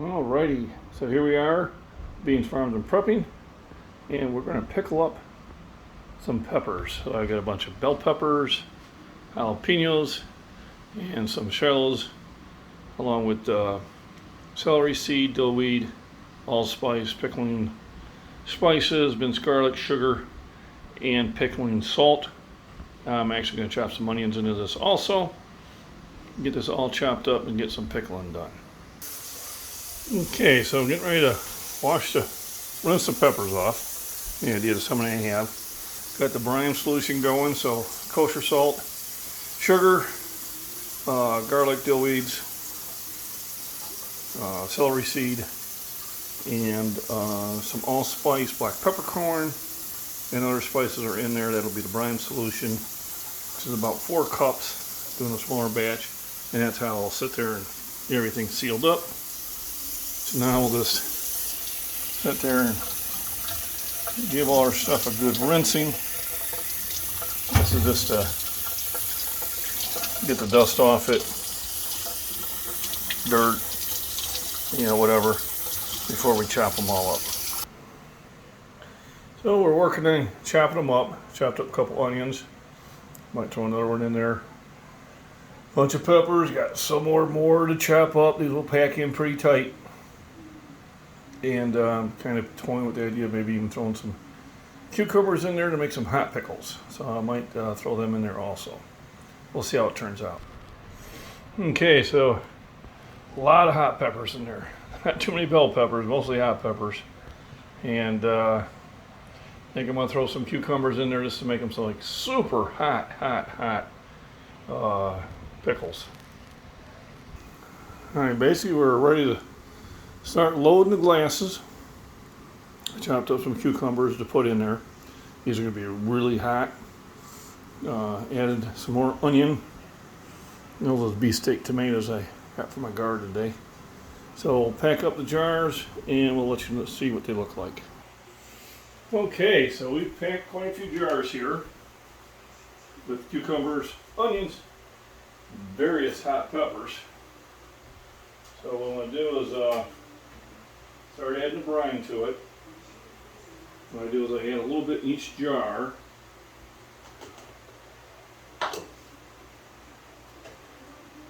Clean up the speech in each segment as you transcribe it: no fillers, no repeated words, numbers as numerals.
Alrighty, so here we are, Beans Farms and Prepping, and we're going to pickle up some peppers. So I got a bunch of bell peppers, jalapenos, and some shallots, along with celery seed, dill weed, allspice, pickling spices, minced garlic, sugar, and pickling salt. I'm actually going to chop some onions into this also. Get this all chopped up and get some pickling done. Okay, so I'm getting ready to rinse the peppers off. The idea is how many I have. Got the brine solution going, so kosher salt, sugar, garlic, dill weeds, celery seed, and some allspice, black peppercorn, and other spices are in there. That'll be the brine solution, which is about 4 cups, doing a smaller batch, and that's how I'll sit there and get everything sealed up. So now we'll just sit there and give all our stuff a good rinsing. This is just to get the dust off it, dirt, whatever, before we chop them all up. So we're working on chopping them up. Chopped up a couple onions. Might throw another one in there. Bunch of peppers. Got some more to chop up. These will pack in pretty tight. And kind of toying with the idea of maybe even throwing some cucumbers in there to make some hot pickles. So I might throw them in there also. We'll see how it turns out. Okay, so a lot of hot peppers in there. Not too many bell peppers, mostly hot peppers. And I think I'm going to throw some cucumbers in there just to make them so like super hot pickles. Alright, basically we're ready to start loading the glasses. I chopped up some cucumbers to put in there. These are going to be really hot. Added some more onion. Those beefsteak tomatoes I got from my garden today. So we'll pack up the jars and we'll let you see what they look like. Okay, so we've packed quite a few jars here with cucumbers, onions, various hot peppers. So what I'm going to do is start adding the brine to it. What I do is I add a little bit in each jar.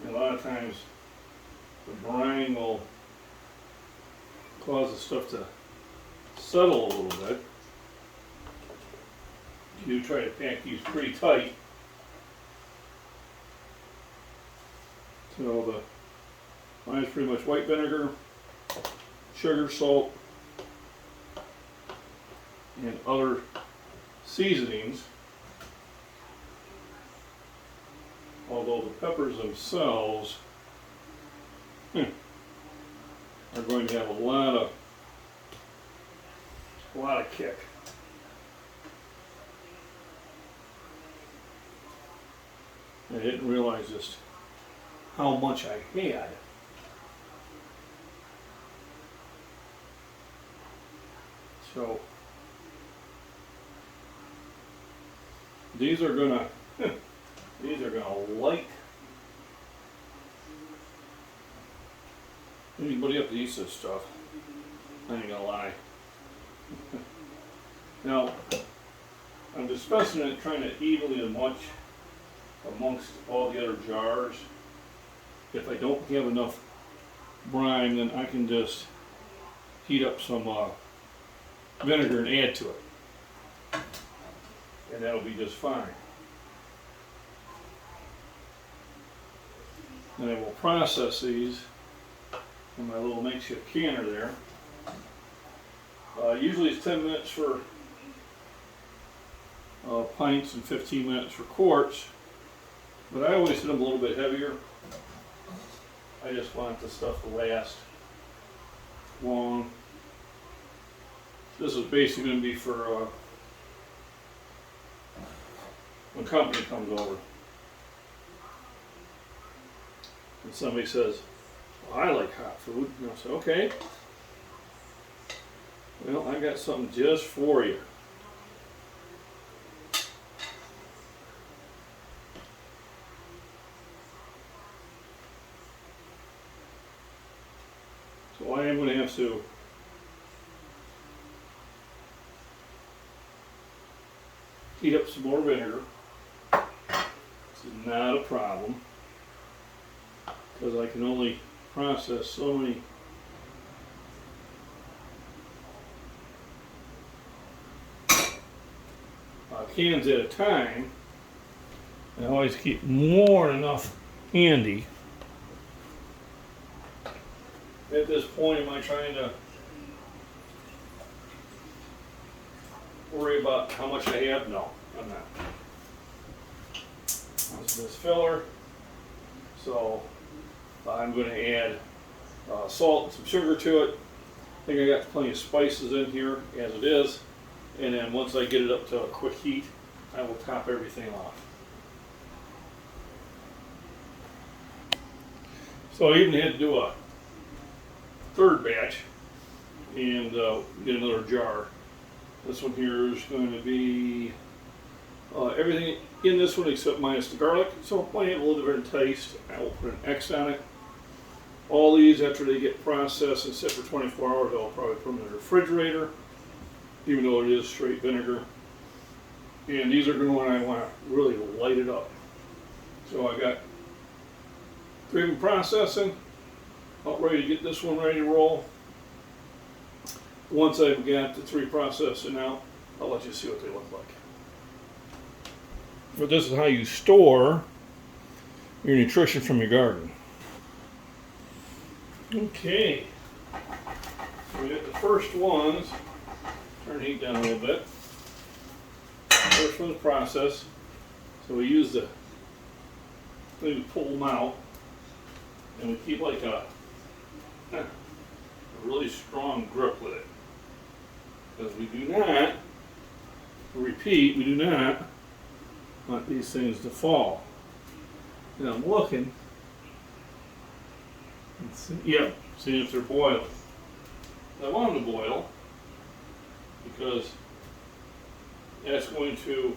And a lot of times the brine will cause the stuff to settle a little bit. You do try to pack these pretty tight. So mine's pretty much white vinegar, sugar, salt, and other seasonings. Although the peppers themselves are going to have a lot of kick. I didn't realize just how much I had. So these are gonna light anybody up that eats this stuff. I ain't gonna lie. Now I'm dispensing it, trying to evenly as much amongst all the other jars. If I don't have enough brine, then I can just heat up some vinegar and add to it, and that'll be just fine. And I will process these in my little makeshift canner there. Usually it's 10 minutes for pints and 15 minutes for quarts, but I always hit them a little bit heavier. I just want the stuff to last long. This is basically going to be for when company comes over. And somebody says, well, I like hot food. And I'll say, okay. Well, I got something just for you. So I am going to have to heat up some more vinegar. This is not a problem because I can only process so many cans at a time. I always keep more than enough handy. At this point, am I trying to worry about how much I have? No, I'm not. This is filler, so I'm going to add salt and some sugar to it. I think I got plenty of spices in here as it is, and then once I get it up to a quick heat, I will top everything off. So I even had to do a third batch and get another jar. This one here is going to be everything in this one except minus the garlic, so it might have a little different taste. I will put an X on it. All these, after they get processed and sit for 24 hours, I'll probably put them in the refrigerator, even though it is straight vinegar. And these are going to when I want to really light it up. So I got 3 of them processing, about ready to get this one ready to roll. Once I've got the 3 processing out, I'll let you see what they look like. But this is how you store your nutrition from your garden. Okay, so we got the first ones. Turn the heat down a little bit. First one's processed. So we use the thing to pull them out, and we keep like a really strong grip with it. Because we do not, repeat, we do not want these things to fall. And I'm looking, and see if they're boiling. I want them to boil because that's going to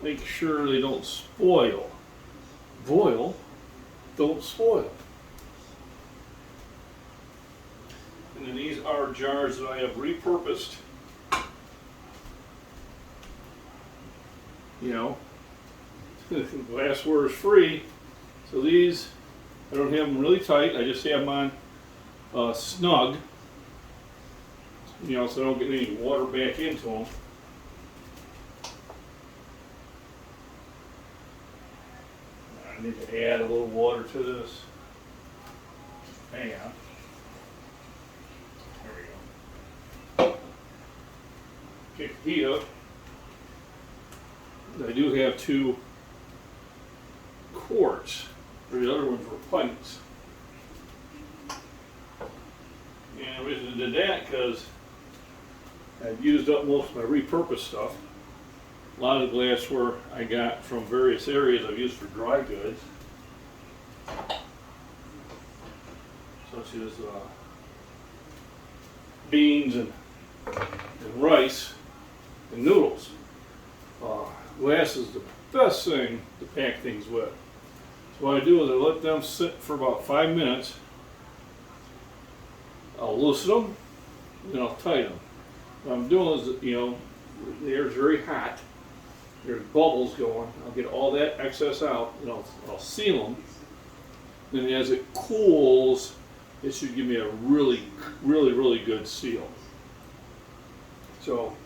make sure they don't spoil. Boil, don't spoil. And then these are jars that I have repurposed. You know, glassware is free. So these, I don't have them really tight. I just have them on snug. You know, so I don't get any water back into them. I need to add a little water to this. Hang on. There we go. Kick the heat up. I do have 2 quarts. The other ones were pints. And the reason I did that because I've used up most of my repurposed stuff. A lot of the glassware I got from various areas I've used for dry goods. Such as beans and rice and noodles. Glass is the best thing to pack things with. So what I do is I let them sit for about 5 minutes. I'll loosen them, then I'll tighten them. What I'm doing is, you know, the air is very hot. There's bubbles going. I'll get all that excess out, and I'll seal them. Then as it cools, it should give me a really, really, really good seal. So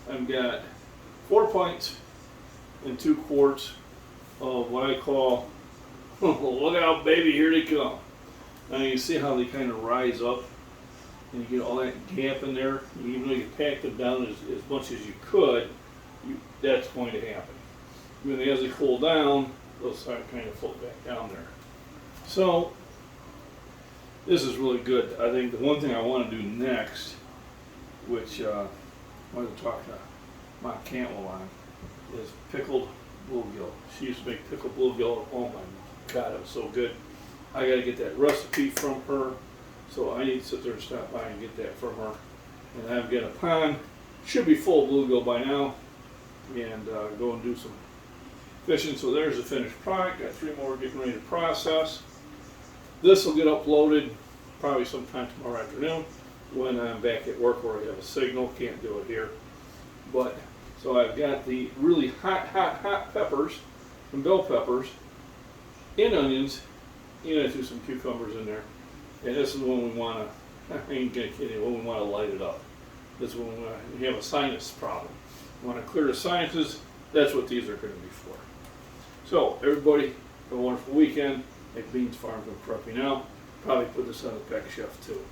I've got 4 pints and 2 quarts of what I call, look out baby, here they come. Now you see how they kind of rise up, and you get all that gap in there. Even though you packed them down as much as you could, that's going to happen. And then as they cool down, they'll start kind of float back down there. So this is really good. I think the one thing I want to do next, which I wanted to talk to my Cantwell on, is pickled bluegill. She used to make pickled bluegill. Oh my God, it was so good. I got to get that recipe from her, so I need to sit there and stop by and get that from her. And I've got a pond, should be full of bluegill by now, and go and do some fishing. So there's the finished product. Got 3 more getting ready to process. This will get uploaded probably sometime tomorrow afternoon when I'm back at work where I have a signal. Can't do it here. But, so I've got the really hot peppers and bell peppers and onions, and I threw some cucumbers in there. And this is when we want to, I ain't gonna kid you, when we want to light it up. This is when we have a sinus problem. We want to clear the sinuses, that's what these are going to be for. So, everybody, have a wonderful weekend. At Beans Farms, I'm prepping now. Probably put this on the back shelf too.